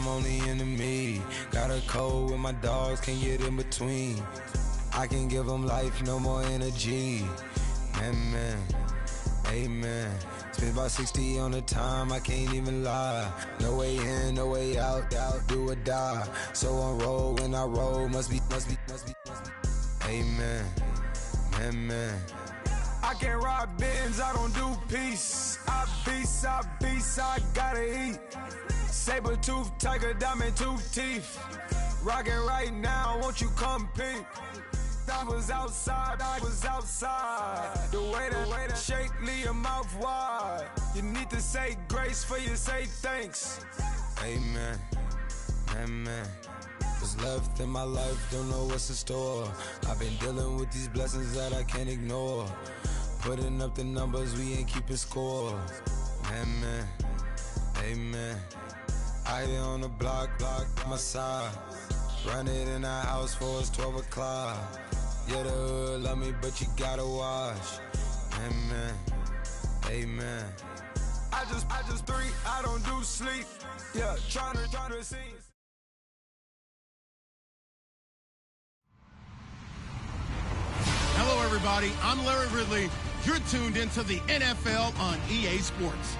I'm on the enemy. Got a code with my dogs, can't get in between. I can give them life, no more energy. Amen, amen. Spent about 60 on the time, I can't even lie. No way in, no way out, do or die. So on road, when I roll, must be. Amen, amen. I can't ride Benz, I don't do peace. I beast, I gotta eat. Saber tooth, tiger, diamond tooth teeth. Rockin' right now, won't you come peep? I was outside. The way that shake, leave your mouth wide. You need to say grace for you say thanks. Amen, amen. What's left in my life, don't know what's in store. I've been dealing with these blessings that I can't ignore. Putting up the numbers, we ain't keeping score. Amen, amen. I here on the block, my side. Run it in the house for us 12 o'clock. Yeah, the hood love me, but you gotta watch. Amen, amen. I just three, I don't do sleep. Yeah, trying to see. Hello, everybody. I'm Larry Ridley. You're tuned into the NFL on EA Sports.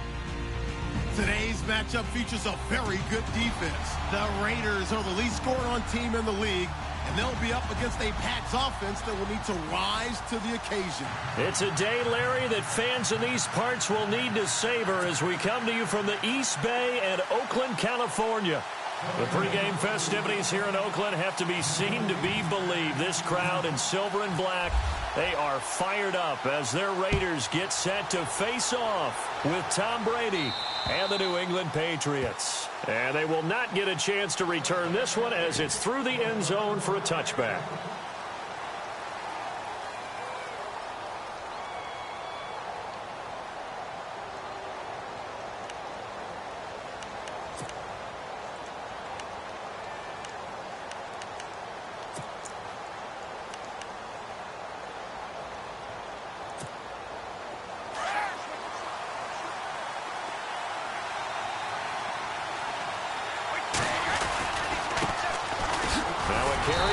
Today's matchup features a very good defense. The Raiders are the least scoring team in the league, and they'll be up against a Pats offense that will need to rise to the occasion. It's a day, Larry, that fans in these parts will need to savor as we come to you from the East Bay and Oakland, California. The pregame festivities here in Oakland have to be seen to be believed. This crowd in silver and black, they are fired up as their Raiders get set to face off with Tom Brady and the New England Patriots. And they will not get a chance to return this one as it's through the end zone for a touchback.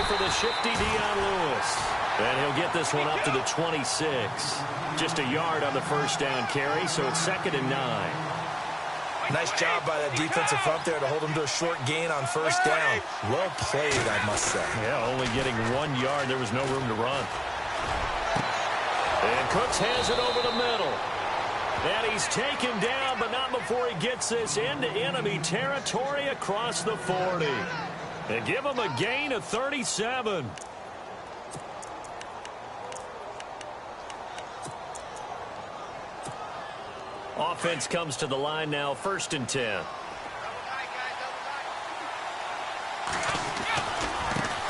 For the shifty Dion Lewis. And he'll get this one up to the 26. Just a yard on the first down carry, so it's 2nd and 9. Nice job by that defensive front there to hold him to a short gain on first down. Well played, I must say. Yeah, only getting 1 yard. There was no room to run. And Cooks has it over the middle. And he's taken down, but not before he gets this into enemy territory across the 40. They give him a gain of 37. Offense comes to the line now, 1st and 10.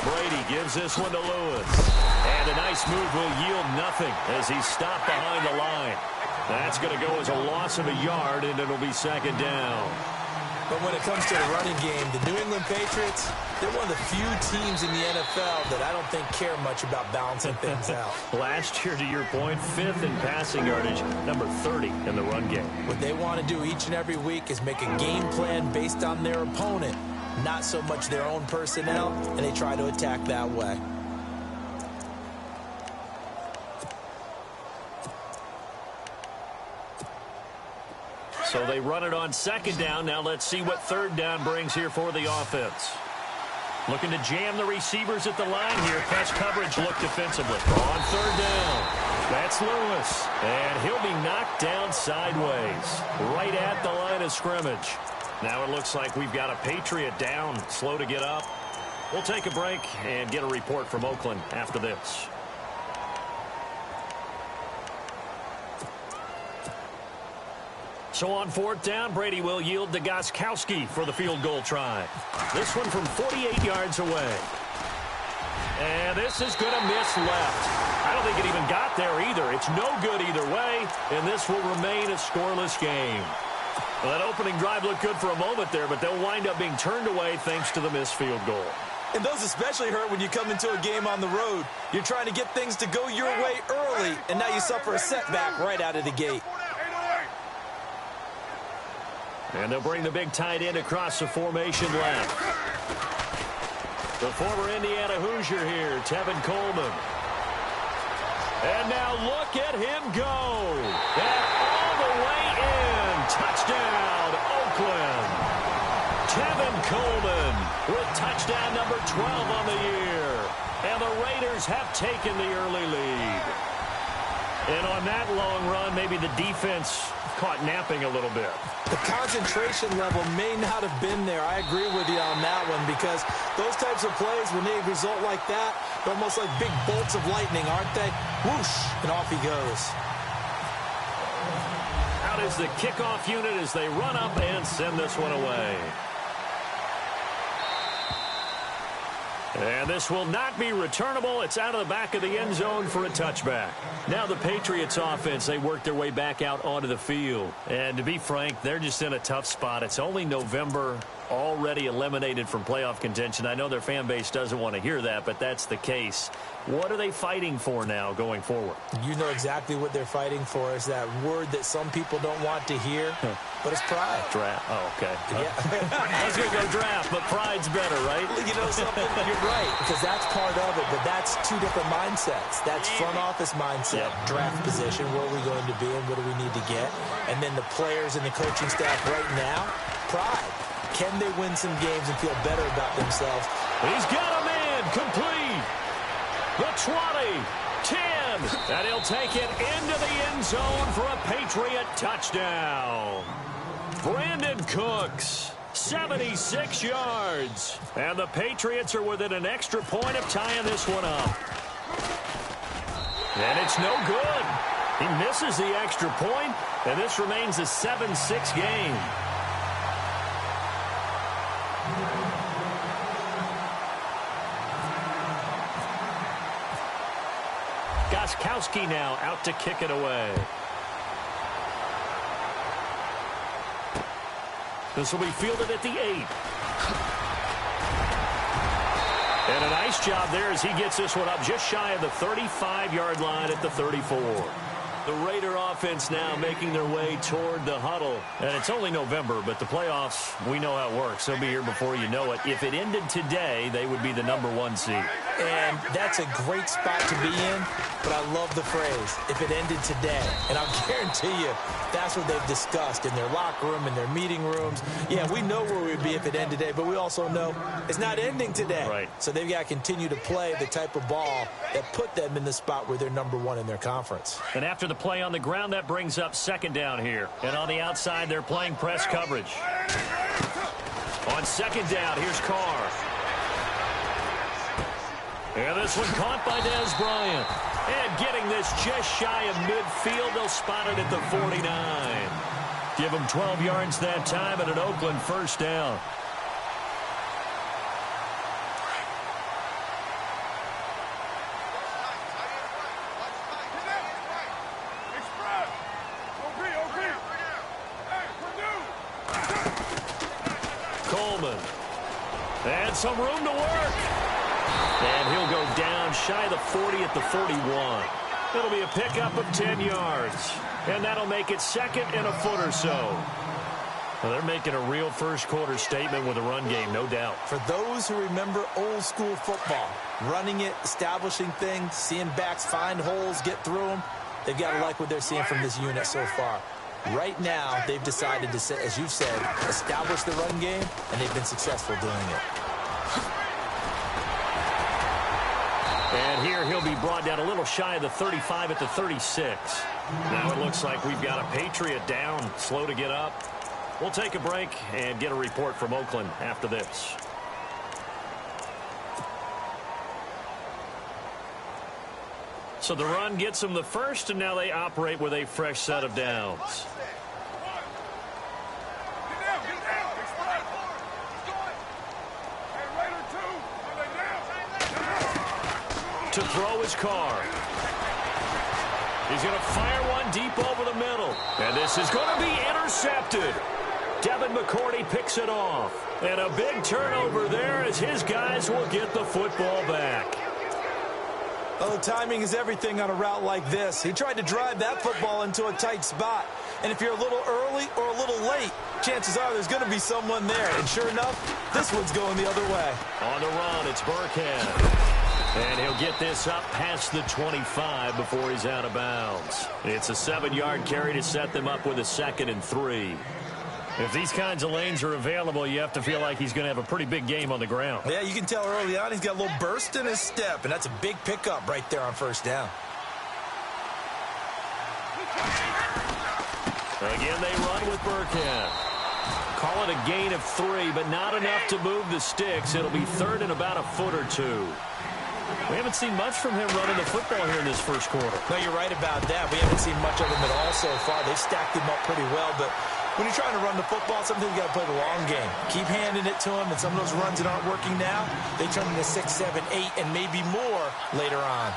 Brady gives this one to Lewis. And a nice move will yield nothing as he's stopped behind the line. That's going to go as a loss of a yard, and it'll be 2nd down. But when it comes to the running game, the New England Patriots, they're one of the few teams in the NFL that I don't think care much about balancing things out. Last year, to your point, 5th in passing yardage, number 30 in the run game. What they want to do each and every week is make a game plan based on their opponent, not so much their own personnel, and they try to attack that way. So they run it on 2nd down. Now let's see what 3rd down brings here for the offense. Looking to jam the receivers at the line here. Press coverage look defensively. On 3rd down. That's Lewis. And he'll be knocked down sideways. Right at the line of scrimmage. Now it looks like we've got a Patriot down. Slow to get up. We'll take a break and get a report from Oakland after this. So on 4th down, Brady will yield to Gostkowski for the field goal try. This one from 48 yards away. And this is going to miss left. I don't think it even got there either. It's no good either way, and this will remain a scoreless game. Well, that opening drive looked good for a moment there, but they'll wind up being turned away thanks to the missed field goal. And those especially hurt when you come into a game on the road. You're trying to get things to go your way early, and now you suffer a setback right out of the gate. And they'll bring the big tight end across the formation left. The former Indiana Hoosier here, Tevin Coleman. And now look at him go. And all the way in. Touchdown, Oakland. Tevin Coleman with touchdown number 12 on the year. And the Raiders have taken the early lead. And on that long run, maybe the defense caught napping a little bit. The concentration level may not have been there. I agree with you on that one, because those types of plays, when they result like that, they're almost like big bolts of lightning, aren't they? Whoosh, and off he goes. Out is the kickoff unit as they run up and send this one away. And this will not be returnable. It's out of the back of the end zone for a touchback. Now the Patriots offense, they work their way back out onto the field. And to be frank, they're just in a tough spot. It's only November, already eliminated from playoff contention. I know their fan base doesn't want to hear that, but that's the case. What are they fighting for now going forward? You know exactly what they're fighting for. Is that word that some people don't want to hear, but it's pride. Draft. Oh, okay. Yeah. I was going to go draft, but pride's better, right? You know something? You're right, because that's part of it, but that's two different mindsets. That's front office mindset, draft position, where are we going to be and what do we need to get? And then the players and the coaching staff right now, pride. Can they win some games and feel better about themselves? He's got a man complete. The 20, 10, and he'll take it into the end zone for a Patriot touchdown. Brandon Cooks, 76 yards. And the Patriots are within an extra point of tying this one up. And it's no good. He misses the extra point, and this remains a 7-6 game. Goskowski now out to kick it away. This will be fielded at the 8. And a nice job there as he gets this one up just shy of the 35-yard line at the 34. The Raider offense now making their way toward the huddle. And it's only November, but the playoffs, we know how it works. They'll be here before you know it. If it ended today, they would be the #1 seed. And that's a great spot to be in, but I love the phrase, if it ended today. And I'll guarantee you, that's what they've discussed in their locker room, in their meeting rooms. Yeah, we know where we'd be if it ended today, but we also know it's not ending today. Right. So they've got to continue to play the type of ball that put them in the spot where they're #1 in their conference. And after the play on the ground, that brings up second down here. And on the outside, they're playing press coverage. On second down, here's Carr. And this one caught by Dez Bryant. And getting this just shy of midfield, they'll spot it at the 49. Give them 12 yards that time and an Oakland first down. Coleman. And some room to work. And he'll go down shy of the 40 at the 41. It'll be a pickup of 10 yards. And that'll make it second and a foot or so. Well, they're making a real first-quarter statement with a run game, no doubt. For those who remember old-school football, running it, establishing things, seeing backs find holes, get through them, they've got to like what they're seeing from this unit so far. Right now, they've decided to, as you've said, establish the run game, and they've been successful doing it. And here he'll be brought down a little shy of the 35 at the 36. Now it looks like we've got a Patriot down, slow to get up. We'll take a break and get a report from Oakland after this. So the run gets them the first, and now they operate with a fresh set of downs. To throw his Carr. He's going to fire one deep over the middle. And this is going to be intercepted. Devin McCourty picks it off. And a big turnover there as his guys will get the football back. Oh, timing is everything on a route like this. He tried to drive that football into a tight spot. And if you're a little early or a little late, chances are there's going to be someone there. And sure enough, this one's going the other way. On the run, it's Burkhead. And he'll get this up past the 25 before he's out of bounds. It's a 7-yard carry to set them up with a 2nd and 3. If these kinds of lanes are available, you have to feel like he's going to have a pretty big game on the ground. Yeah, you can tell early on he's got a little burst in his step, and that's a big pickup right there on first down. Again, they run with Burkhead. Call it a gain of 3, but not enough to move the sticks. It'll be 3rd and about a foot or 2. We haven't seen much from him running the football here in this first quarter. No, you're right about that. We haven't seen much of him at all so far. They've stacked him up pretty well, but when you're trying to run the football, sometimes you got to play the long game. Keep handing it to him, and some of those runs that aren't working now, they turn into 6, 7, 8, and maybe more later on.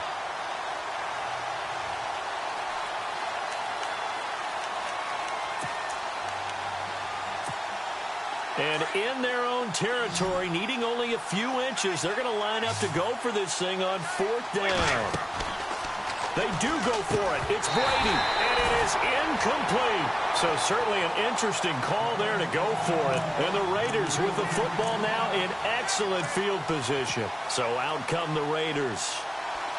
And in their own territory, needing only a few inches, they're going to line up to go for this thing on 4th down. They do go for it. It's Brady, and it is incomplete. So certainly an interesting call there to go for it. And the Raiders with the football now in excellent field position. So out come the Raiders.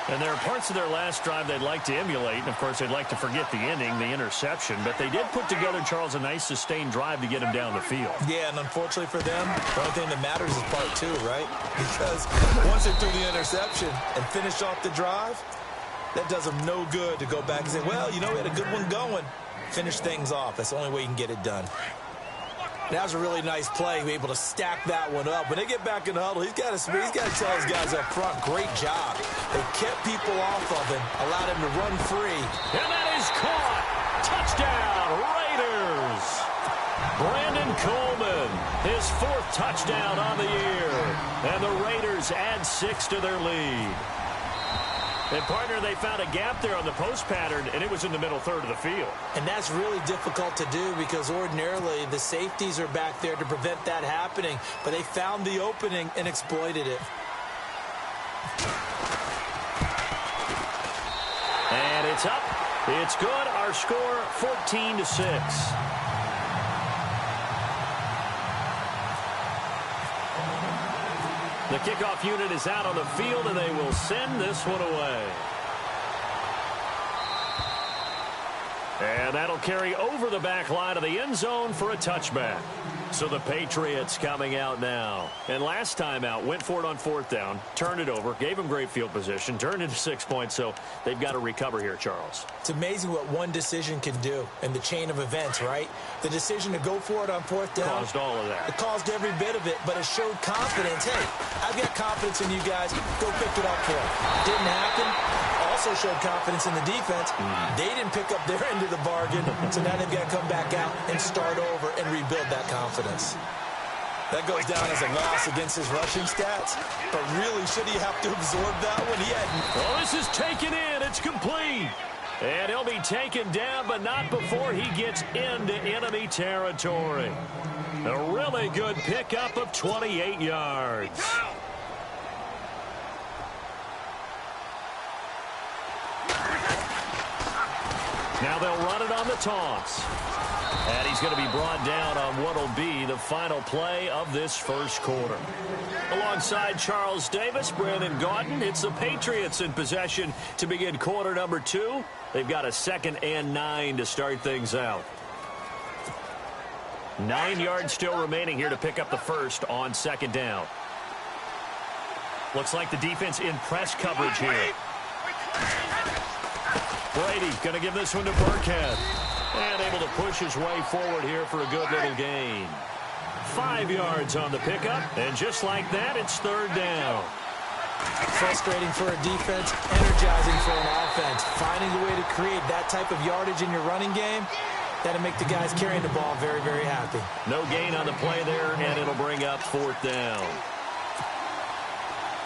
And there are parts of their last drive they'd like to emulate. And, of course, they'd like to forget the ending, the interception. But they did put together, Charles, a nice sustained drive to get him down the field. Yeah, and unfortunately for them, the only thing that matters is part 2, right? Because once they threw the interception and finished off the drive, that does them no good to go back and say, well, you know, we had a good one going. Finish things off. That's the only way you can get it done. That was a really nice play, be able to stack that one up. When they get back in the huddle, he's got to tell his guys up front, great job. They kept people off of him, allowed him to run free. And that is caught. Touchdown, Raiders. Brandon Coleman, his 4th touchdown on the year. And the Raiders add 6 to their lead. And, partner, they found a gap there on the post pattern, and it was in the middle third of the field. And that's really difficult to do because ordinarily the safeties are back there to prevent that happening. But they found the opening and exploited it. And it's up. It's good. Our score, 14-6. The kickoff unit is out on the field, and they will send this one away. And that'll carry over the back line of the end zone for a touchback. So the Patriots coming out now. And last time out, went for it on 4th down, turned it over, gave them great field position, turned into 6 points, so they've got to recover here, Charles. It's amazing what one decision can do in the chain of events, right? The decision to go for it on 4th down. Caused all of that. It caused every bit of it, but it showed confidence. Hey, I've got confidence in you guys. Go pick it up for it. Didn't happen. Also showed confidence in the defense. They didn't pick up their end of the bargain, so now they've got to come back out and start over and rebuild that confidence. That goes down as a loss against his rushing stats, but really, should he have to absorb that one? He hadn't. Well, this is taken in. It's complete. And he'll be taken down, but not before he gets into enemy territory. A really good pickup of 28 yards. Now they'll run it on the toss. And he's going to be brought down on what will be the final play of this first quarter. Alongside Charles Davis, Brandon Gaudin, it's the Patriots in possession to begin quarter number 2. They've got a 2nd and 9 to start things out. 9 yards still remaining here to pick up the first on 2nd down. Looks like the defense in press coverage here. Brady going to give this one to Burkhead. And able to push his way forward here for a good little gain. 5 yards on the pickup. And just like that, it's 3rd down. Frustrating for a defense, energizing for an offense. Finding a way to create that type of yardage in your running game, that'll make the guys carrying the ball very, very happy. No gain on the play there, and it'll bring up 4th down.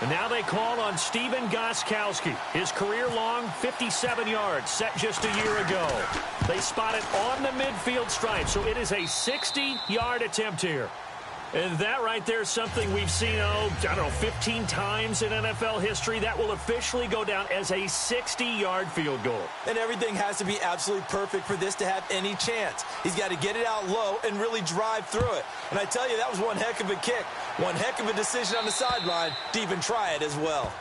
And now they call on Stephen Gostkowski. His career-long 57 yards set just a year ago. They spot it on the midfield stripe, so it is a 60-yard attempt here. And that right there is something we've seen, I don't know, 15 times in NFL history. That will officially go down as a 60-yard field goal. And everything has to be absolutely perfect for this to have any chance. He's got to get it out low and really drive through it. And I tell you, that was one heck of a kick. One heck of a decision on the sideline to even try it as well.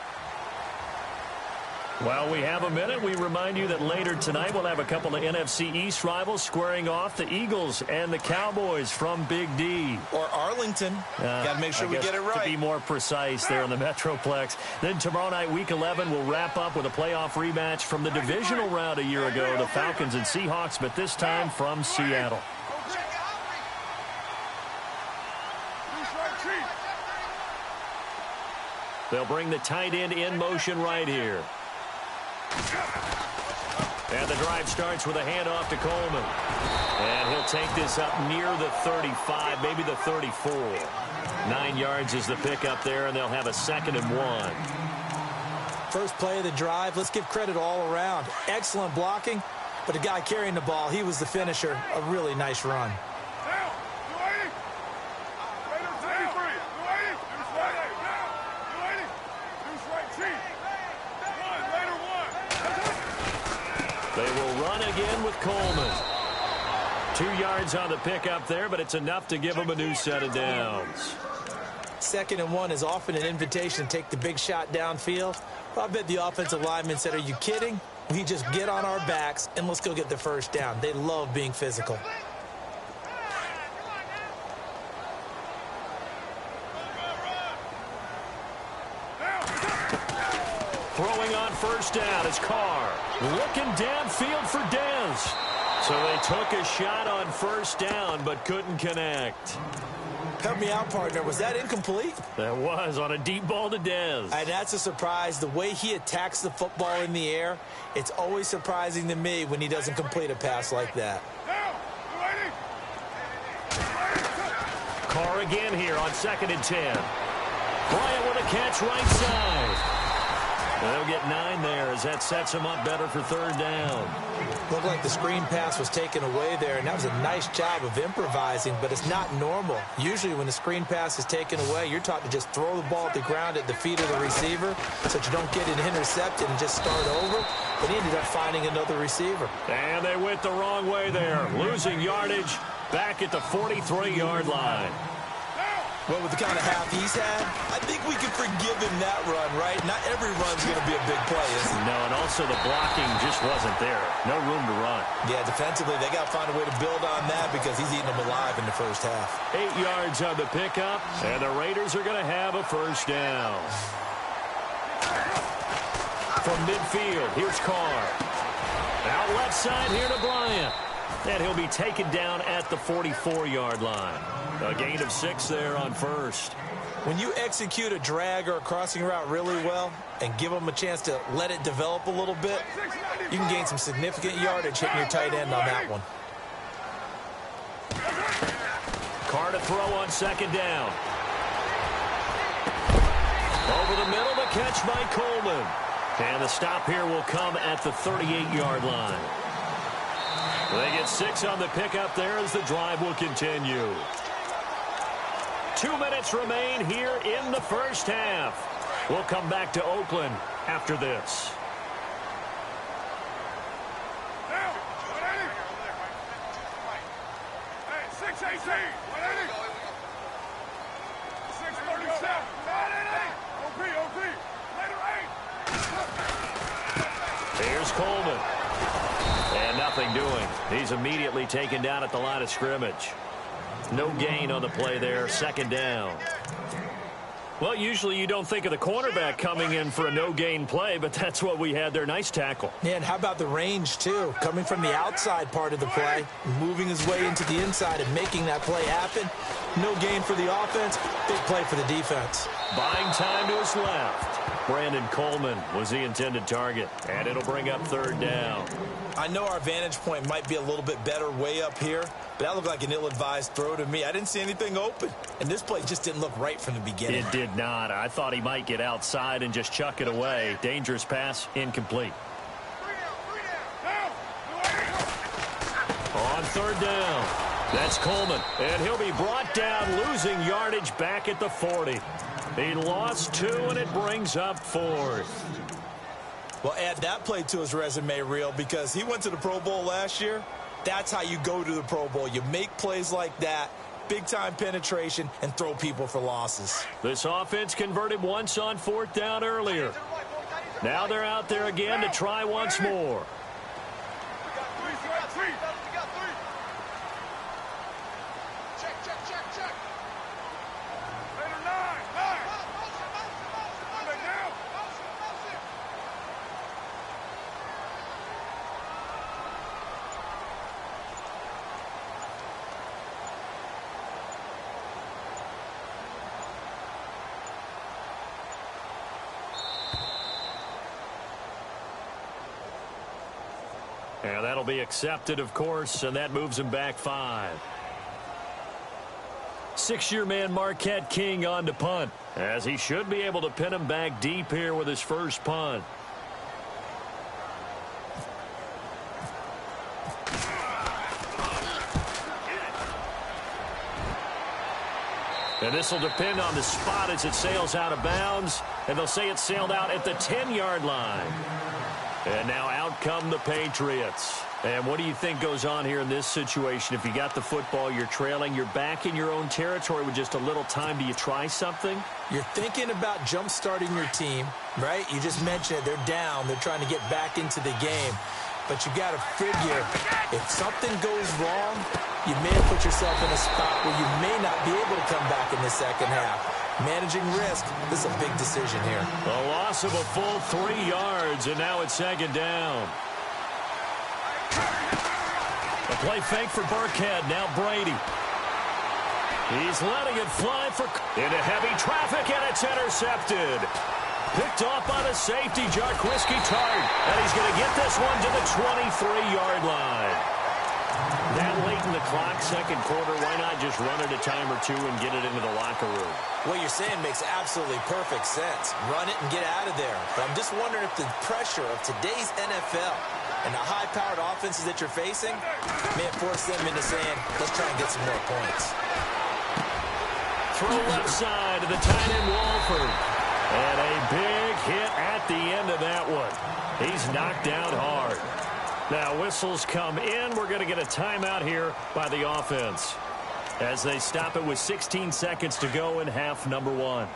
While we have a minute, we remind you that later tonight we'll have a couple of NFC East rivals squaring off, the Eagles and the Cowboys from Big D. Or Arlington. Got to make sure we get it right. To be more precise there in the Metroplex. Then tomorrow night, Week 11, we'll wrap up with a playoff rematch from the divisional round a year ago, the Falcons and Seahawks, but this time from Seattle. They'll bring the tight end in motion right here. And the drive starts with a handoff to Coleman. And he'll take this up near the 35, maybe the 34. 9 yards is the pickup there, and they'll have a 2nd and 1. First play of the drive, let's give credit all around. Excellent blocking, but the guy carrying the ball, he was the finisher. A really nice run. They will run again with Coleman. 2 yards on the pickup there, but it's enough to give them a new set of downs. 2nd and 1 is often an invitation to take the big shot downfield. I bet the offensive lineman said, are you kidding? We just get on our backs and let's go get the first down. They love being physical. Throwing on first down is Carr. Looking downfield for Dez. So they took a shot on first down but couldn't connect. Help me out, partner. Was that incomplete? That was on a deep ball to Dez. And that's a surprise. The way he attacks the football in the air, it's always surprising to me when he doesn't complete a pass like that. Carr again here on 2nd and 10. Bryant with a catch right side. They'll get 9 there as that sets him up better for 3rd down. Looked like the screen pass was taken away there, and that was a nice job of improvising, but it's not normal. Usually when the screen pass is taken away, you're taught to just throw the ball at the ground at the feet of the receiver so that you don't get it intercepted and just start over. But he ended up finding another receiver. And they went the wrong way there, losing yardage back at the 43-yard line. Well, with the kind of half he's had, I think we can forgive him that run, right? Not every run's going to be a big play, is it? No, and also the blocking just wasn't there. No room to run. Yeah, defensively, they got to find a way to build on that because he's eating them alive in the first half. 8 yards on the pickup, and the Raiders are going to have a first down. From midfield, here's Carr. Out left side here to Bryant. And he'll be taken down at the 44-yard line. A gain of 6 there on first. When you execute a drag or a crossing route really well and give them a chance to let it develop a little bit, you can gain some significant yardage hitting your tight end on that one. Carr to throw on 2nd down. Over the middle, the catch by Coleman. And the stop here will come at the 38-yard line. They get 6 on the pickup there as the drive will continue. 2 minutes remain here in the first half. We'll come back to Oakland after this. Here's Coleman. And nothing doing. He's immediately taken down at the line of scrimmage. No gain on the play there. 2nd down. Well, usually you don't think of the cornerback coming in for a no-gain play, but that's what we had there. Nice tackle. Yeah, and how about the range, too? Coming from the outside part of the play, moving his way into the inside and making that play happen. No gain for the offense, big play for the defense. Buying time to his left. Brandon Coleman was the intended target, and it'll bring up 3rd down. I know our vantage point might be a little bit better way up here, but that looked like an ill-advised throw to me. I didn't see anything open, and this play just didn't look right from the beginning. It did not. I thought he might get outside and just chuck it away. Dangerous pass, incomplete. On 3rd down. That's Coleman, and he'll be brought down, losing yardage back at the 40. He lost 2, and it brings up 4th. Well, add that play to his resume reel because he went to the Pro Bowl last year. That's how you go to the Pro Bowl. You make plays like that, big-time penetration, and throw people for losses. This offense converted once on 4th down earlier. Now they're out there again to try once more. And that'll be accepted, of course, and that moves him back 5. 6-year man Marquette King on to punt, as he should be able to pin him back deep here with his first punt. And this will depend on the spot as it sails out of bounds, and they'll say it sailed out at the 10-yard line. And now out come the Patriots. And what do you think goes on here in this situation? If you got the football, you're trailing, you're back in your own territory with just a little time. Do you try something? You're thinking about jump-starting your team, right? You just mentioned it. They're down. They're trying to get back into the game. But you got to figure, if something goes wrong, you may have put yourself in a spot where you may not be able to come back in the second half. Managing risk, this is a big decision here. A loss of a full 3 yards, and now it's 2nd down. A play fake for Burkhead. Now Brady. He's letting it fly into heavy traffic, and it's intercepted. Picked off by the safety, Jarquiski Tart. And he's going to get this one to the 23-yard line. That late in the clock, second quarter, why not just run it a time or two and get it into the locker room? What you're saying makes absolutely perfect sense. Run it and get out of there. But I'm just wondering if the pressure of today's NFL and the high-powered offenses that you're facing may have forced them into saying, let's try and get some more points. Throw left side to the tight end Walford. And a big hit at the end of that one. He's knocked down hard. Now whistles come in. We're going to get a timeout here by the offense as they stop it with 16 seconds to go in half number 1.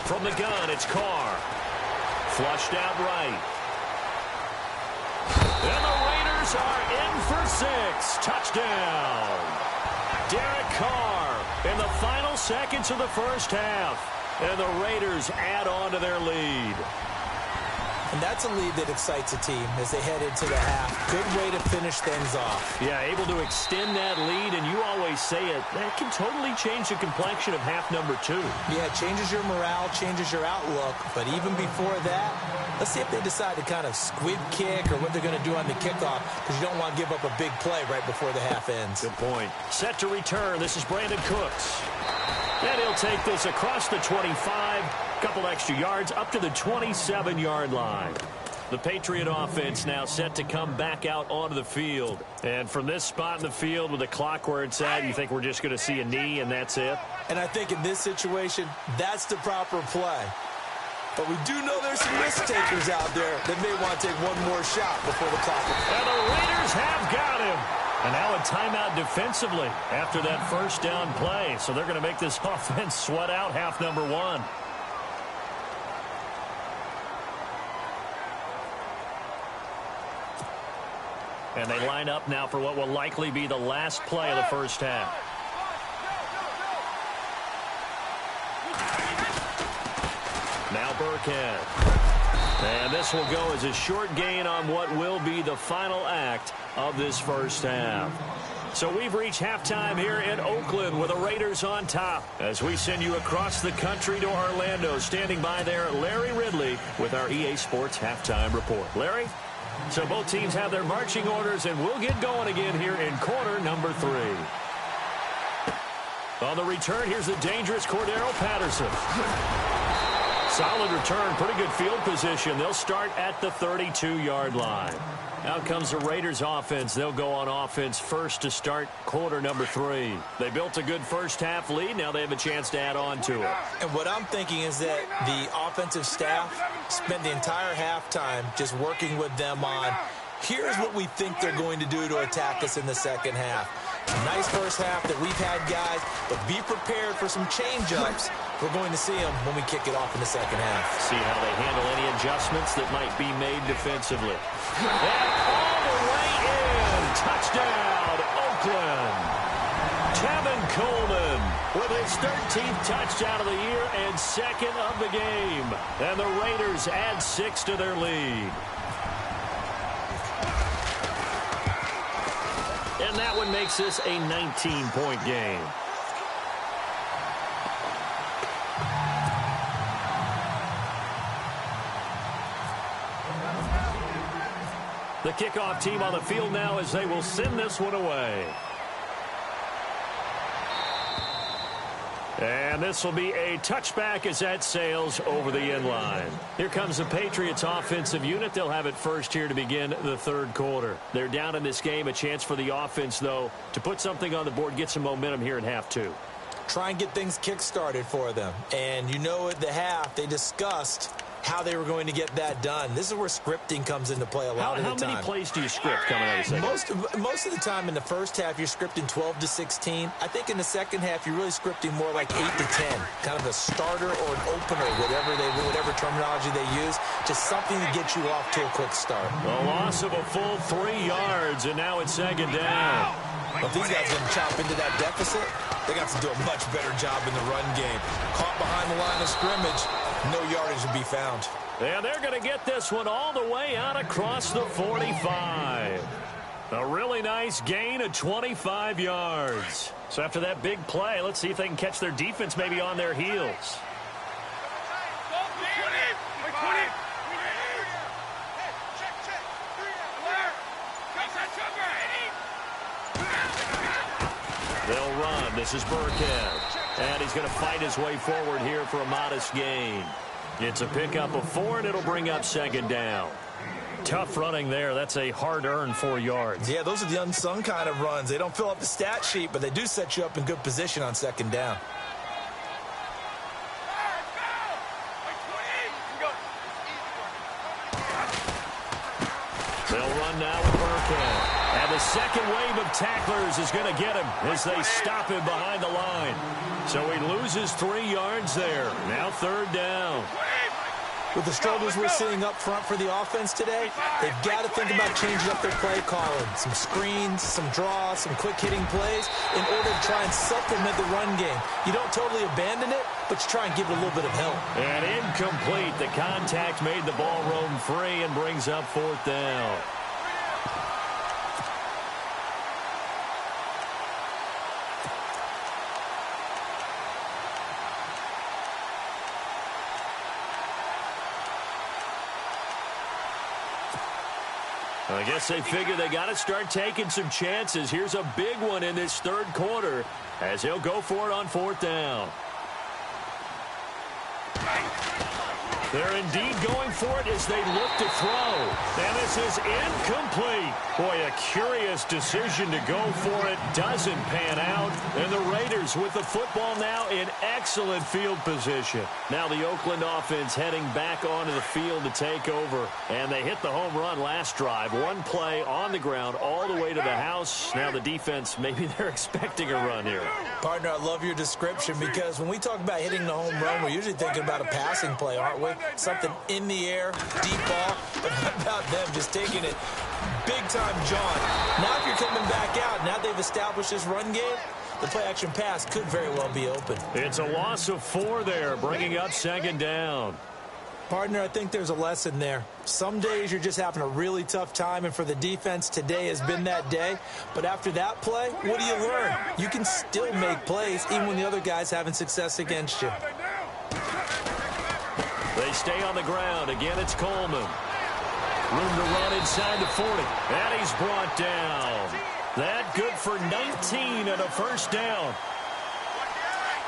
From the gun, it's Carr. Flushed out right. And the Raiders are in for 6. Touchdown. Derek Carr in the final seconds of the first half. And the Raiders add on to their lead. And that's a lead that excites a team as they head into the half. Good way to finish things off. Yeah, able to extend that lead, and you always say it, that can totally change the complexion of half number 2. Yeah, it changes your morale, changes your outlook. But even before that, let's see if they decide to kind of squib kick or what they're going to do on the kickoff, because you don't want to give up a big play right before the half ends. Good point. Set to return. This is Brandon Cooks. And he'll take this across the 25, couple extra yards up to the 27-yard line. The Patriot offense now set to come back out onto the field. And from this spot in the field with the clock where it's at, you think we're just going to see a knee and that's it? And I think in this situation, that's the proper play. But we do know there's some risk takers out there that may want to take one more shot before the clock. And the Raiders have got him. And now a timeout defensively after that first down play. So they're going to make this offense sweat out half number 1. And they line up now for what will likely be the last play of the first half. Now Burkhead. And this will go as a short gain on what will be the final act of this first half. So we've reached halftime here in Oakland with the Raiders on top. As we send you across the country to Orlando, standing by there, Larry Ridley with our EA Sports Halftime Report. Larry? So both teams have their marching orders, and we'll get going again here in quarter number 3. On the return, here's the dangerous Cordero Patterson. Solid return, pretty good field position. They'll start at the 32-yard line. Out comes the Raiders offense. They'll go on offense first to start quarter number 3. They built a good first-half lead. Now they have a chance to add on to it. And what I'm thinking is that the offensive staff spent the entire halftime just working with them on, here's what we think they're going to do to attack us in the second half. Nice first half that we've had, guys, but be prepared for some change-ups. We're going to see them when we kick it off in the second half. See how they handle any adjustments that might be made defensively. And all the way in. Touchdown, Oakland. Tevin Coleman with his 13th touchdown of the year and second of the game. And the Raiders add 6 to their lead. And that one makes this a 19-point game. The kickoff team on the field now as they will send this one away. And this will be a touchback as that sails over the end line. Here comes the Patriots offensive unit. They'll have it first here to begin the third quarter. They're down in this game. A chance for the offense, though, to put something on the board, get some momentum here in half 2. Try and get things kick-started for them. And you know at the half, they discussed how they were going to get that done. This is where scripting comes into play a lot of the time. How many plays do you script coming out of the second? Most of the time in the first half, you're scripting 12 to 16. I think in the second half, you're really scripting more like 8 to 10. Kind of a starter or an opener, whatever terminology they use. Just something to get you off to a quick start. A loss of a full 3 yards, and now it's second down. Well, if these guys are going to chop into that deficit, they got to do a much better job in the run game. Caught behind the line of scrimmage, no yardage to be found. And they're going to get this one all the way out across the 45. A really nice gain of 25 yards. So after that big play, let's see if they can catch their defense maybe on their heels. They'll run. This is Burkhead. And he's going to fight his way forward here for a modest gain. It's a pickup of 4, and it'll bring up second down. Tough running there. That's a hard-earned 4 yards. Yeah, those are the unsung kind of runs. They don't fill up the stat sheet, but they do set you up in good position on second down. They'll run now with Burkhead. And the second wave of tacklers is going to get him as they stop him behind the line. So he loses 3 yards there. Now third down. With the struggles we're seeing up front for the offense today, they've got to think about changing up their play calling. Some screens, some draws, some quick-hitting plays in order to try and supplement the run game. You don't totally abandon it, but you try and give it a little bit of help. And incomplete. The contact made the ball roam free and brings up fourth down. I guess they figure they got to start taking some chances. Here's a big one in this third quarter as he'll go for it on fourth down. They're indeed going for it as they look to throw. And this is incomplete. Boy, a curious decision to go for it. Doesn't pan out. And the Raiders with the football now in excellent field position. Now the Oakland offense heading back onto the field to take over. And they hit the home run last drive. One play on the ground all the way to the house. Now the defense, maybe they're expecting a run here. Partner, I love your description because when we talk about hitting the home run, we're usually thinking about a passing play, aren't we? Something in the air, deep ball. But how about them just taking it big-time jaunt? Now if you're coming back out, now they've established this run game, the play-action pass could very well be open. It's a loss of 4 there, bringing up second down. Partner, I think there's a lesson there. Some days you're just having a really tough time, and for the defense, today has been that day. But after that play, what do you learn? You can still make plays even when the other guy's having success against you. They stay on the ground. Again, it's Coleman. Room to run inside the 40. And he's brought down. That good for 19 and a first down.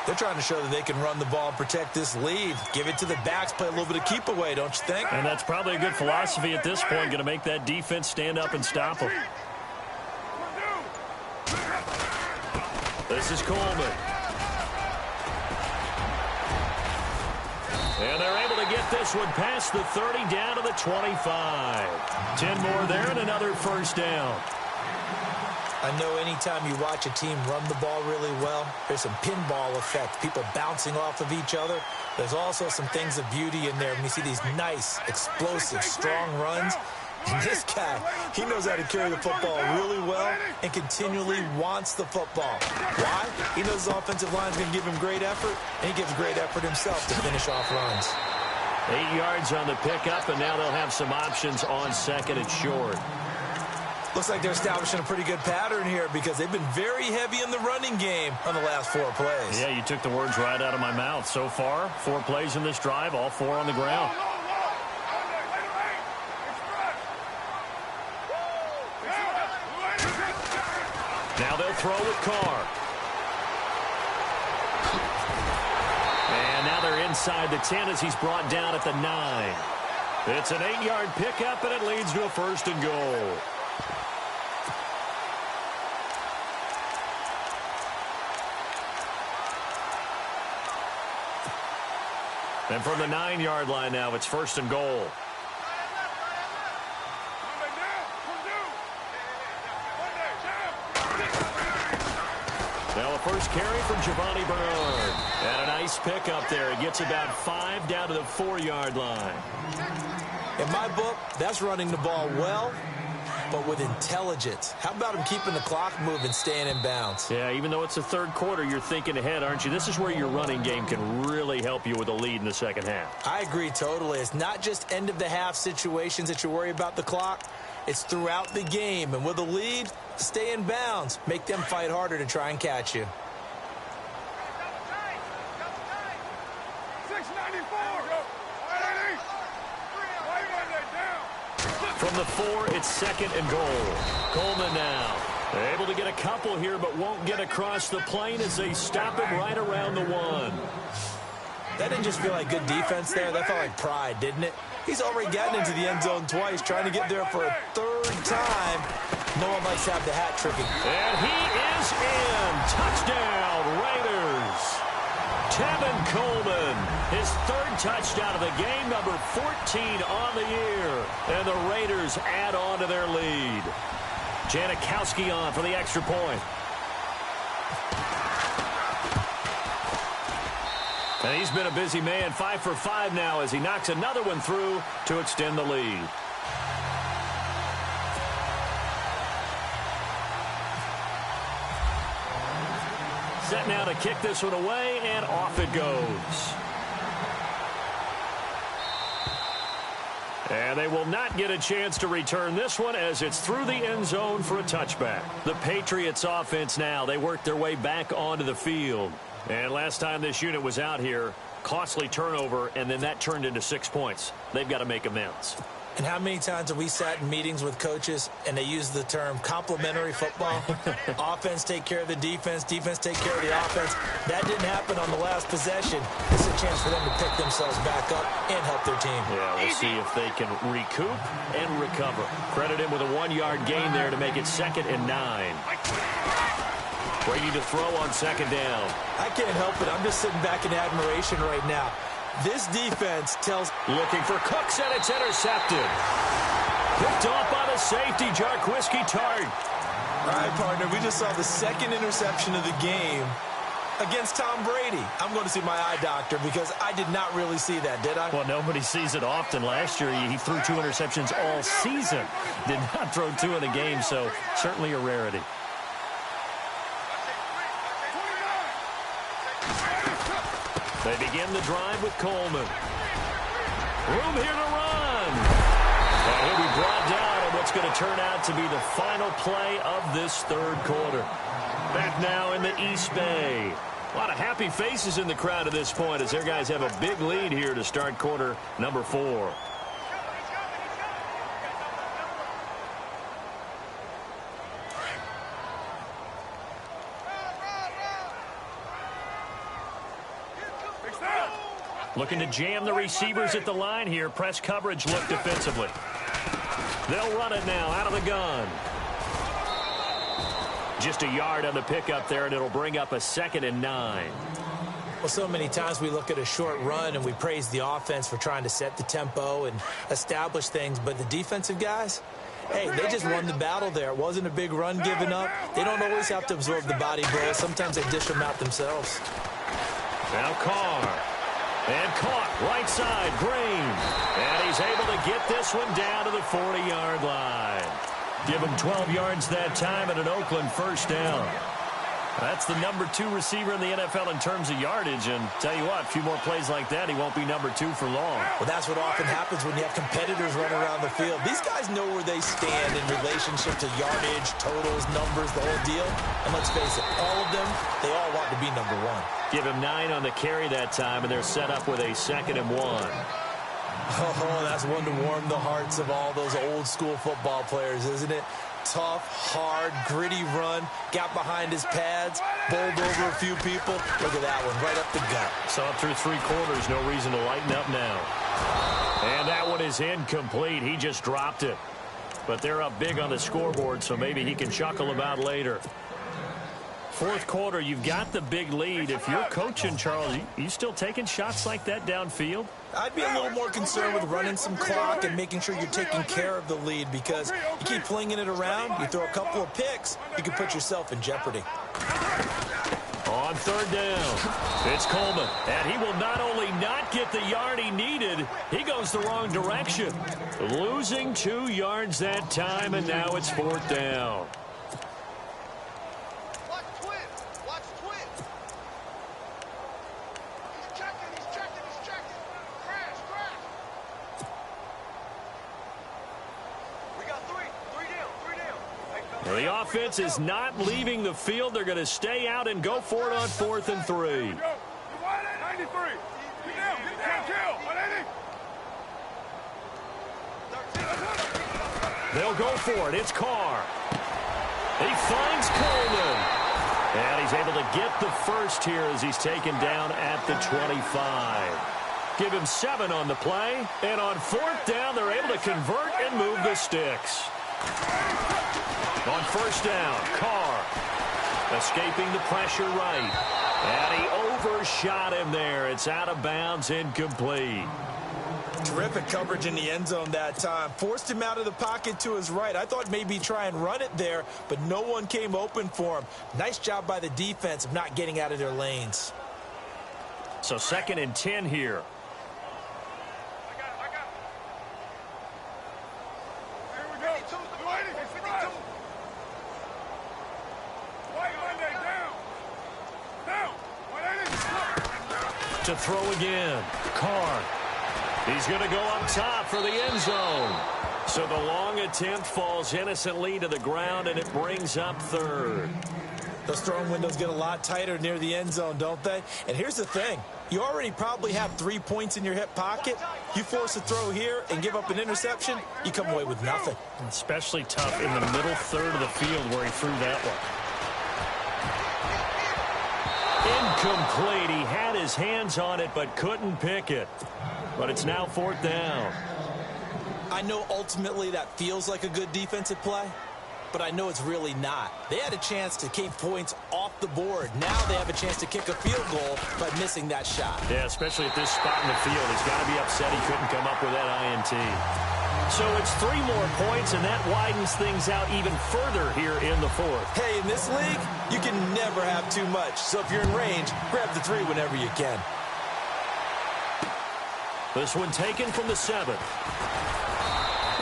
They're trying to show that they can run the ball and protect this lead. Give it to the backs, play a little bit of keep away, don't you think? And that's probably a good philosophy at this point, going to make that defense stand up and stop them. This is Coleman. And they're able to get this one past the 30 down to the 25. 10 more there and another first down. I know anytime you watch a team run the ball really well, there's some pinball effect, people bouncing off of each other. There's also some things of beauty in there when you see these nice, explosive, strong runs. And this guy, he knows how to carry the football really well and continually wants the football. Why? He knows his offensive line is going to give him great effort, and he gives great effort himself to finish off runs. 8 yards on the pickup, and now they'll have some options on second and short. Looks like they're establishing a pretty good pattern here because they've been very heavy in the running game on the last 4 plays. Yeah, you took the words right out of my mouth. So far, 4 plays in this drive, all 4 on the ground. Now they'll throw with Carr. And now they're inside the 10 as he's brought down at the 9. It's an 8-yard pickup, and it leads to a first and goal. And from the 9-yard line now, it's first and goal. Now a first carry from Giovanni Bernard. And a nice pickup there. He gets about 5 down to the 4-yard line. In my book, that's running the ball well, but with intelligence. How about him keeping the clock moving, staying in bounds? Yeah, even though it's the third quarter, you're thinking ahead, aren't you? This is where your running game can really help you with a lead in the second half. I agree totally. It's not just end-of-the-half situations that you worry about the clock. It's throughout the game. And with a lead, stay in bounds. Make them fight harder to try and catch you. From the 4, it's second and goal. Coleman now able to get a couple here, but won't get across the plane as they stop him right around the 1. That didn't just feel like good defense there. That felt like pride, didn't it? He's already gotten into the end zone twice, trying to get there for a 3rd time. No one likes to have the hat tricking. And he is in. Touchdown, Raiders. Tevin Coleman, his 3rd touchdown of the game, number 14 on the year. And the Raiders add on to their lead. Janikowski on for the extra point. And he's been a busy man, 5 for 5 now as he knocks another one through to extend the lead. Set now to kick this one away, and off it goes. And they will not get a chance to return this one as it's through the end zone for a touchback. The Patriots offense now, they work their way back onto the field. And last time this unit was out here, costly turnover, and then that turned into 6 points. They've got to make amends. And how many times have we sat in meetings with coaches and they use the term complementary football? Offense take care of the defense, defense take care of the offense. That didn't happen on the last possession. This is a chance for them to pick themselves back up and help their team. Yeah, we'll see if they can recoup and recover. Credit him with a 1-yard gain there to make it 2nd and 9. Brady to throw on 2nd down. I can't help it. I'm just sitting back in admiration right now. This defense tells... Looking for Cooks, and it's intercepted. Picked off by the safety, Jarquiski Tart. All right, partner, we just saw the 2nd interception of the game against Tom Brady. I'm going to see my eye doctor because I did not really see that, did I? Well, nobody sees it often. Last year, he threw 2 interceptions all season. Did not throw 2 in a game, so certainly a rarity. They begin the drive with Coleman. Room here to run. And he'll be brought down on what's going to turn out to be the final play of this 3rd quarter. Back now in the East Bay. A lot of happy faces in the crowd at this point as their guys have a big lead here to start quarter number 4. Looking to jam the receivers at the line here. Press coverage look defensively. They'll run it now out of the gun. Just a yard on the pickup there, and it'll bring up a 2nd and 9. Well, so many times we look at a short run and we praise the offense for trying to set the tempo and establish things, but the defensive guys, hey, they just won the battle there. It wasn't a big run given up. They don't always have to absorb the body blows. Sometimes they dish them out themselves. Now Carr. And caught right side, Green. And he's able to get this one down to the 40-yard line. Give him 12 yards that time and an Oakland first down. That's the number 2 receiver in the NFL in terms of yardage. And tell you what, a few more plays like that, he won't be number 2 for long. Well, that's what often happens when you have competitors running around the field. These guys know where they stand in relationship to yardage, totals, numbers, the whole deal. And let's face it, all of them, they all want to be number 1. Give him 9 on the carry that time, and they're set up with a 2nd and 1. Oh, that's one to warm the hearts of all those old-school football players, isn't it? Tough, hard, gritty run, got behind his pads, bowled over a few people. Look at that one, right up the gut. So up through 3 quarters, no reason to lighten up now. And that one is incomplete. He just dropped it. But they're up big on the scoreboard, so maybe he can chuckle about later. 4th quarter, you've got the big lead. If you're coaching, Charles, you still taking shots like that downfield? I'd be a little more concerned with running some clock and making sure you're taking care of the lead, because you keep flinging it around, you throw a couple of picks, you can put yourself in jeopardy. On 3rd down, it's Coleman, and he will not only not get the yard he needed, he goes the wrong direction. Losing 2 yards that time, and now it's 4th down. The offense is not leaving the field. They're going to stay out and go for it on 4th and 3. They'll go for it. It's Carr. He finds Coleman. And he's able to get the first here as he's taken down at the 25. Give him 7 on the play. And on 4th down, they're able to convert and move the sticks. On 1st down, Carr escaping the pressure right. And he overshot him there. It's out of bounds, incomplete. Terrific coverage in the end zone that time. Forced him out of the pocket to his right. I thought maybe try and run it there, but no one came open for him. Nice job by the defense of not getting out of their lanes. So 2nd and 10 here. To throw again. Carr. He's going to go up top for the end zone. So the long attempt falls innocently to the ground, and it brings up 3rd. Those throwing windows get a lot tighter near the end zone, don't they? And here's the thing. You already probably have 3 points in your hip pocket. You force a throw here and give up an interception, you come away with nothing. Especially tough in the middle 3rd of the field where he threw that one. Incomplete. He had his hands on it but couldn't pick it. But it's now 4th down. I know ultimately that feels like a good defensive play, but I know it's really not. They had a chance to keep points off the board. Now they have a chance to kick a field goal by missing that shot. Yeah, especially at this spot in the field. He's got to be upset he couldn't come up with that INT. So it's 3 more points, and that widens things out even further here in the 4th. Hey, in this league, you can never have too much. So if you're in range, grab the 3 whenever you can. This one taken from the 7th.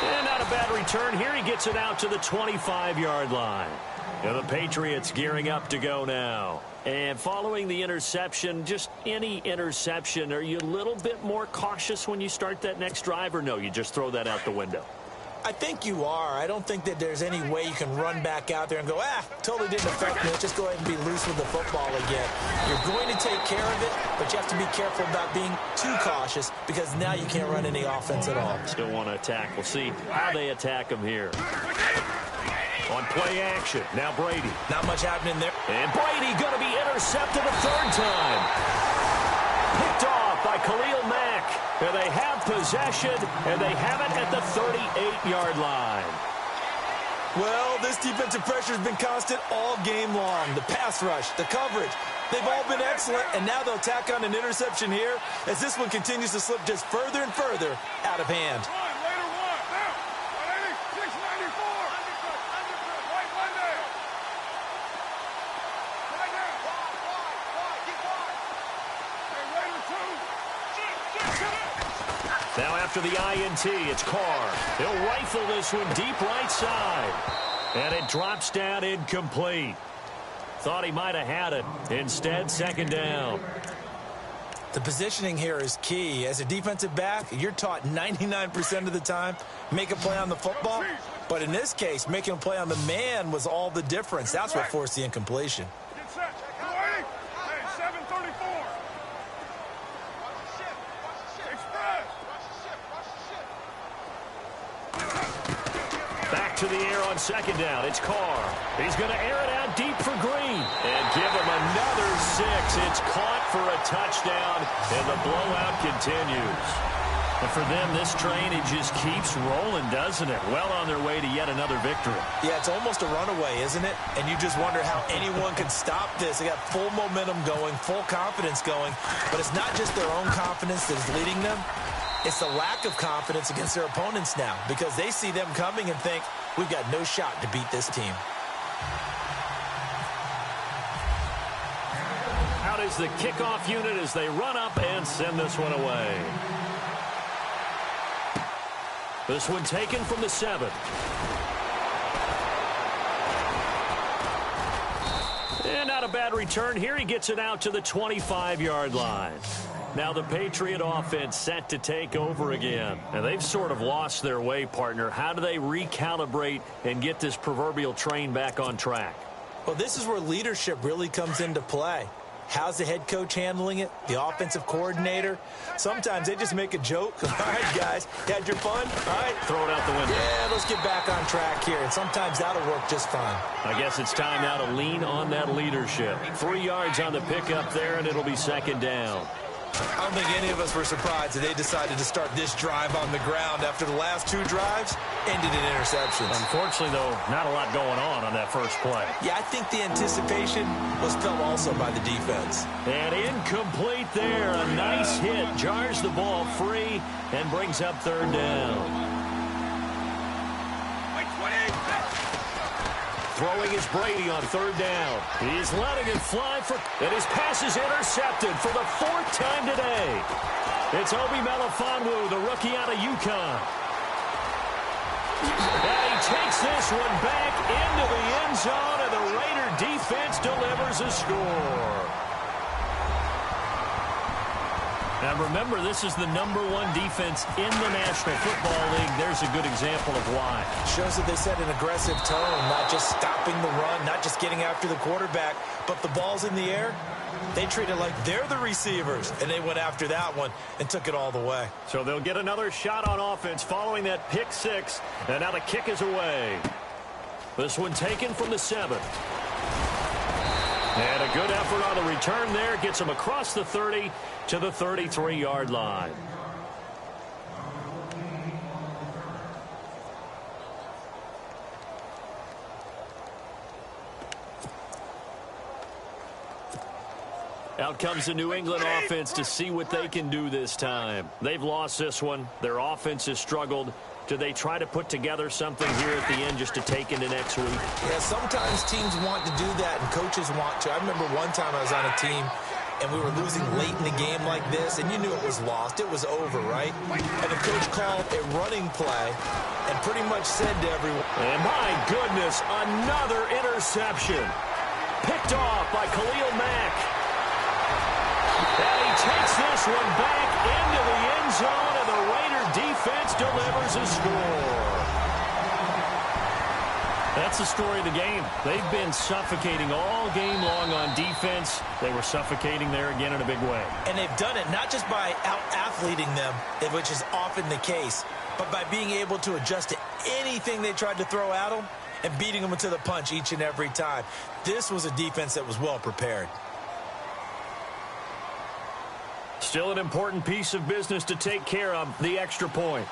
And not a bad return here. He gets it out to the 25-yard line. And the Patriots gearing up to go now. And following the interception, just any interception, are you a little bit more cautious when you start that next drive, or no, you just throw that out the window? I think you are. I don't think that there's any way you can run back out there and go, totally didn't affect me. Let's just go ahead and be loose with the football again. You're going to take care of it, but you have to be careful about being too cautious, because now you can't run any offense at all. Still want to attack. We'll see how they attack him here. On play action, now Brady. Not much happening there. And Brady going to be intercepted a 3rd time. Picked off by Khalil Mack. And they have possession, and they have it at the 38-yard line. Well, this defensive pressure has been constant all game long. The pass rush, the coverage, they've all been excellent, and now they'll tack on an interception here as this one continues to slip just further and further out of hand. Now after the INT, it's Carr. He'll rifle this one deep right side. And it drops down incomplete. Thought he might have had it. Instead, second down. The positioning here is key. As a defensive back, you're taught 99% of the time, make a play on the football. But in this case, making a play on the man was all the difference. That's what forced the incompletion. Back to the air on second down. It's Carr. He's going to air it out deep for Green. And give him another 6. It's caught for a touchdown, and the blowout continues. And for them, this train, it just keeps rolling, doesn't it? Well on their way to yet another victory. Yeah, it's almost a runaway, isn't it? And you just wonder how anyone could stop this. They got full momentum going, full confidence going. But it's not just their own confidence that is leading them. It's the lack of confidence against their opponents now because they see them coming and think, we've got no shot to beat this team. Out is the kickoff unit as they run up and send this one away. This one taken from the 7. And not a bad return here. He gets it out to the 25-yard line. Now the Patriot offense set to take over again. And they've sort of lost their way, partner. How do they recalibrate and get this proverbial train back on track? Well, this is where leadership really comes into play. How's the head coach handling it? The offensive coordinator? Sometimes they just make a joke. All right, guys, had your fun? All right. Throw it out the window. Yeah, let's get back on track here. And sometimes that'll work just fine. I guess it's time now to lean on that leadership. 3 yards on the pickup there, and it'll be second down. I don't think any of us were surprised that they decided to start this drive on the ground after the last 2 drives ended in interceptions. Unfortunately, though, not a lot going on that first play. Yeah, I think the anticipation was felt also by the defense. And incomplete there. A nice hit. Jars the ball free and brings up third down. Throwing is Brady on third down. He's letting it fly and his pass is intercepted for the 4th time today. It's Obi Melifonwu, the rookie out of UConn. And he takes this one back into the end zone, and the Raider defense delivers a score. Now remember, this is the #1 defense in the National Football League. There's a good example of why. Shows that they set an aggressive tone, not just stopping the run, not just getting after the quarterback, but the ball's in the air. They treat it like they're the receivers, and they went after that one and took it all the way. So they'll get another shot on offense following that pick 6, and now the kick is away. This one taken from the 7. And a good effort on the return there. Gets him across the 30 to the 33-yard line. Out comes the New England offense to see what they can do this time. They've lost this one. Their offense has struggled. Do they try to put together something here at the end just to take into next week? Yeah, sometimes teams want to do that and coaches want to. I remember one time I was on a team and we were losing late in the game like this, and you knew it was lost. It was over, right? And the coach called a running play and pretty much said to everyone, and my goodness, another interception. Picked off by Khalil Mack. And he takes this one back into the end zone, and the Raider defense delivers a score. That's the story of the game. They've been suffocating all game long on defense. They were suffocating there again in a big way. And they've done it not just by out-athleting them, which is often the case, but by being able to adjust to anything they tried to throw at them and beating them to the punch each and every time. This was a defense that was well prepared. Still an important piece of business to take care of, the extra point.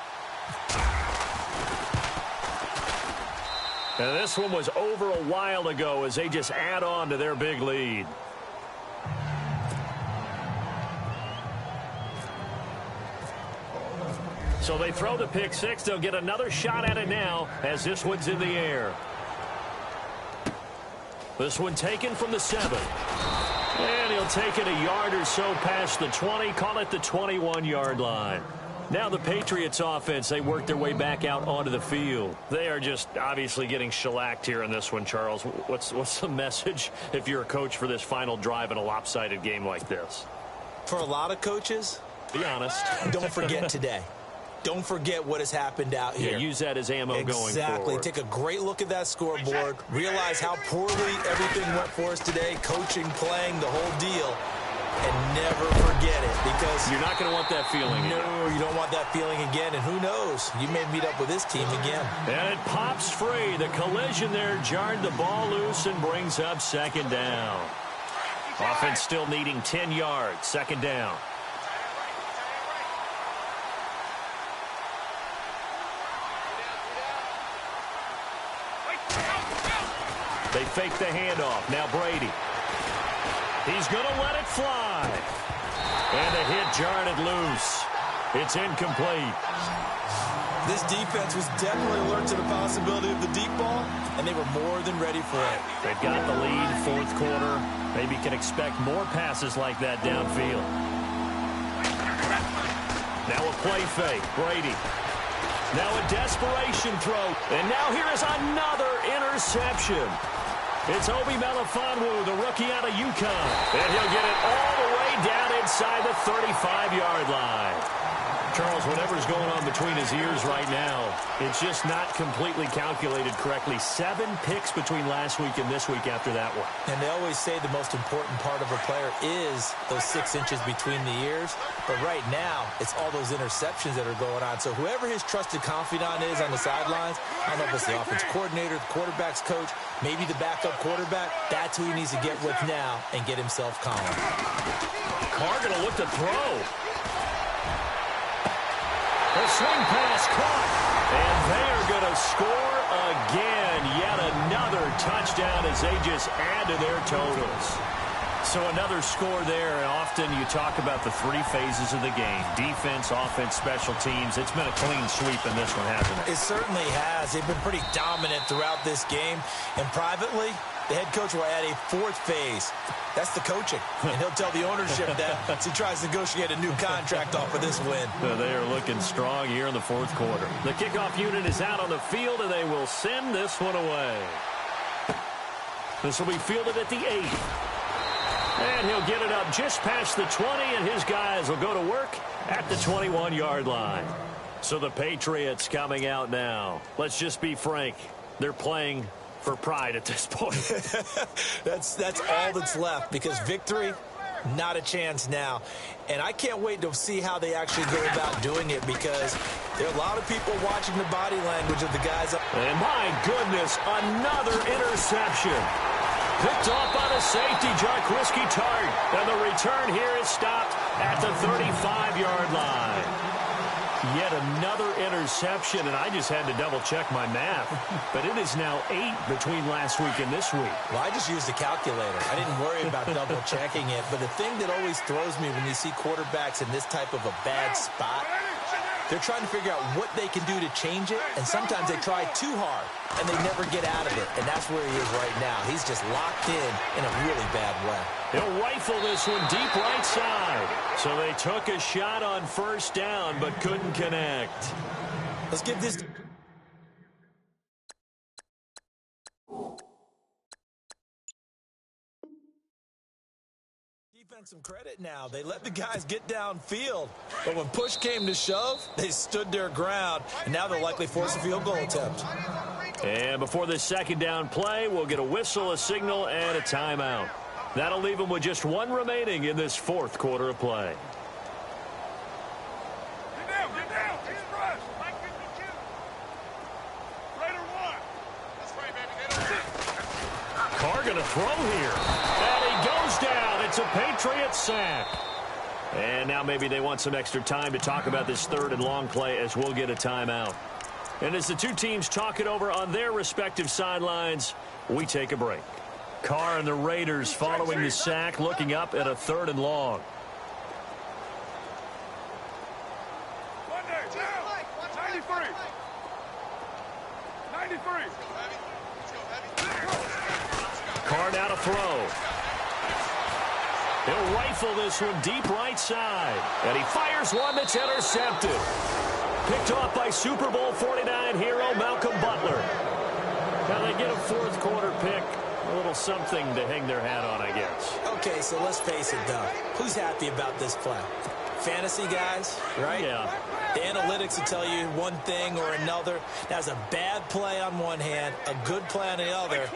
And this one was over a while ago as they just add on to their big lead. So they throw the pick six. They'll get another shot at it now as this one's in the air. This one taken from the 7. And he'll take it a yard or so past the 20, call it the 21-yard line. Now the Patriots offense, they work their way back out onto the field. They are just obviously getting shellacked here in this one, Charles. What's the message if you're a coach for this final drive in a lopsided game like this? For a lot of coaches, be honest. Don't forget today. Don't forget what has happened out here. Yeah, use that as ammo going forward. Exactly. Take a great look at that scoreboard. Realize how poorly everything went for us today. Coaching, playing, the whole deal. And never forget it, because you're not going to want that feeling again. No, you don't want that feeling again. And who knows? You may meet up with this team again. And it pops free. The collision there jarred the ball loose and brings up second down. Offense still needing 10 yards. Second down. They fake the handoff. Now Brady. He's going to let it fly. And the hit jarred it loose. It's incomplete. This defense was definitely alert to the possibility of the deep ball, and they were more than ready for it. They've got the lead, fourth quarter. Maybe can expect more passes like that downfield. Now a play fake. Brady. Now a desperation throw. And now here is another interception. It's Obi Melifonwu, the rookie out of UConn. And he'll get it all the way down inside the 35-yard line. Charles, whatever's going on between his ears right now, it's just not completely calculated correctly. 7 picks between last week and this week after that one. And they always say the most important part of a player is those 6 inches between the ears. But right now, it's all those interceptions that are going on. So whoever his trusted confidant is on the sidelines, I don't know if it's the offense coordinator, the quarterback's coach, maybe the backup quarterback, that's who he needs to get with now and get himself calm. Carr going to look to throw. The swing pass caught, and they are going to score again. Yet another touchdown as they just add to their totals. So another score there, and often you talk about the 3 phases of the game. Defense, offense, special teams. It's been a clean sweep in this one, hasn't it? It certainly has. They've been pretty dominant throughout this game. And privately, the head coach will add a 4th phase. That's the coaching. And he'll tell the ownership that as he tries to negotiate a new contract off of this win. They are looking strong here in the fourth quarter. The kickoff unit is out on the field, and they will send this one away. This will be fielded at the 8. And he'll get it up just past the 20, and his guys will go to work at the 21-yard line. So the Patriots coming out now. Let's just be frank. They're playing for pride at this point. That's all that's left, because victory, not a chance now. And I can't wait to see how they actually go about doing it, because there are a lot of people watching the body language of the guys. And my goodness, another interception. Picked off by the safety, Jarquiski Tart. And the return here is stopped at the 35-yard line. Yet another interception, and I just had to double-check my math. But it is now 8 between last week and this week. Well, I just used a calculator. I didn't worry about double-checking it. But the thing that always throws me when you see quarterbacks in this type of a bad spot, they're trying to figure out what they can do to change it, and sometimes they try too hard, and they never get out of it, and that's where he is right now. He's just locked in a really bad way. He'll rifle this one deep right side. So they took a shot on first down, but couldn't connect. Let's give this... some credit now. They let the guys get downfield, but when push came to shove, they stood their ground, and now they'll likely force a field goal attempt. And before this second down play, we'll get a whistle, a signal, and a timeout. That'll leave them with just 1 remaining in this fourth quarter of play. Get down, express. Raider 1. That's right, baby. Carr gonna throw here. And he goes down. It's a Patriot sack. And now maybe they want some extra time to talk about this third and long play as we'll get a timeout. And as the two teams talk it over on their respective sidelines, we take a break. Carr and the Raiders following the sack, looking up at a third and long. Carr now to throw. He'll rifle this one deep right side. And he fires one that's intercepted. Picked off by Super Bowl 49 hero Malcolm Butler. Now they get a fourth quarter pick. A little something to hang their hat on, I guess. Okay, so let's face it, though. Who's happy about this play? Fantasy guys, right? Yeah. The analytics will tell you one thing or another. That's a bad play on one hand, a good play on the other,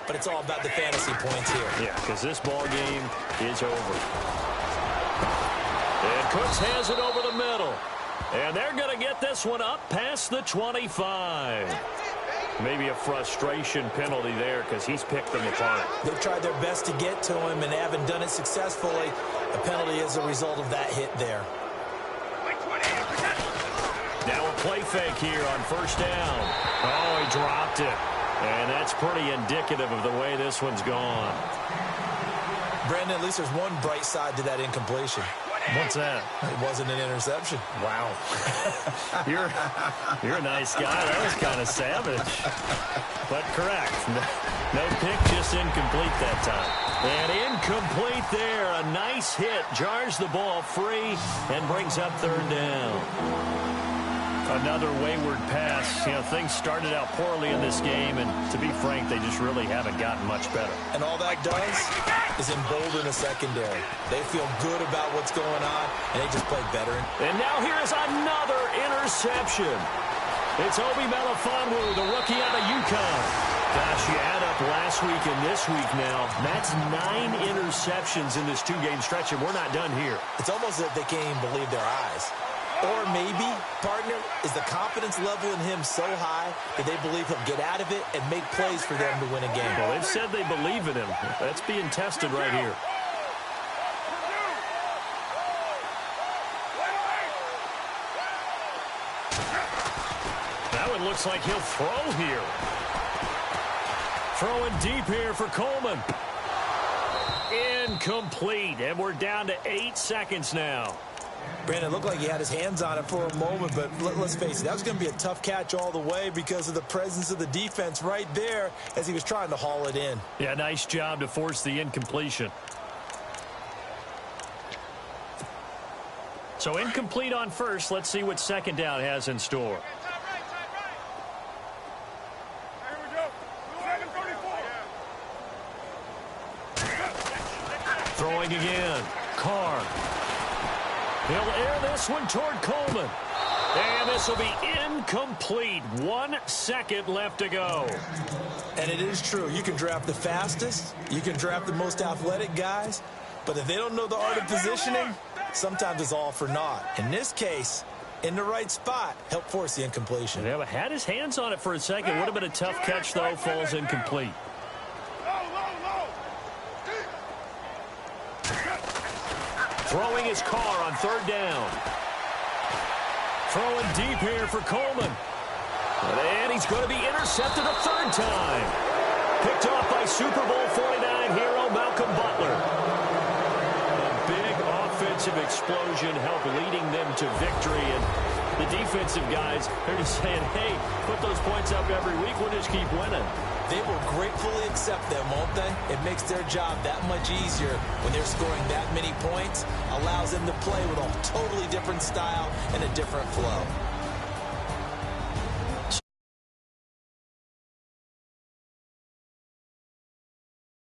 but it's all about the fantasy points here. Yeah, because this ball game is over. And Cooks has it over the middle. And they're going to get this one up past the 25. Maybe a frustration penalty there because he's picked them apart. They've tried their best to get to him and haven't done it successfully. A penalty is a result of that hit there. Now a play fake here on first down. Oh, he dropped it. And that's pretty indicative of the way this one's gone. Brandon, at least there's one bright side to that incompletion. What's that? It wasn't an interception. Wow. You're a nice guy. That was kind of savage. But correct. No pick, just incomplete that time. And incomplete there. A nice hit. Jars the ball free and brings up third down. Another wayward pass. You know, things started out poorly in this game, and to be frank, they just really haven't gotten much better. And all that does is embolden a secondary. They feel good about what's going on, and they just play better. And now here's another interception. It's Obi Melifonwu, the rookie out of UConn. Gosh, you add up last week and this week now. That's 9 interceptions in this two-game stretch, and we're not done here. It's almost as if they can't even believe their eyes. Or maybe, partner, is the confidence level in him so high that they believe he'll get out of it and make plays for them to win a game. Well, they've said they believe in him. That's being tested right here. That one looks like he'll throw here. Throwing deep here for Coleman. Incomplete, and we're down to 8 seconds now. Brandon, looked like he had his hands on it for a moment, but let's face it, that was going to be a tough catch all the way because of the presence of the defense right there as he was trying to haul it in. Yeah, nice job to force the incompletion. So incomplete on first. Let's see what second down has in store. Throwing again. Carr. He'll air this one toward Coleman. And this will be incomplete. 1 second left to go. And it is true. You can draft the fastest. You can draft the most athletic guys. But if they don't know the art of positioning, sometimes it's all for naught. In this case, in the right spot, help force the incompletion. Yeah, but had his hands on it for a second. Would have been a tough catch, though. Falls incomplete. Throwing his Carr on third down. Throwing deep here for Coleman. And he's going to be intercepted a third time. Picked off by Super Bowl 49 hero Malcolm Butler. A big offensive explosion helped leading them to victory. And the defensive guys, they're just saying, hey, put those points up every week. We'll just keep winning. They will gratefully accept them, won't they? It makes their job that much easier when they're scoring that many points. Allows them to play with a totally different style and a different flow.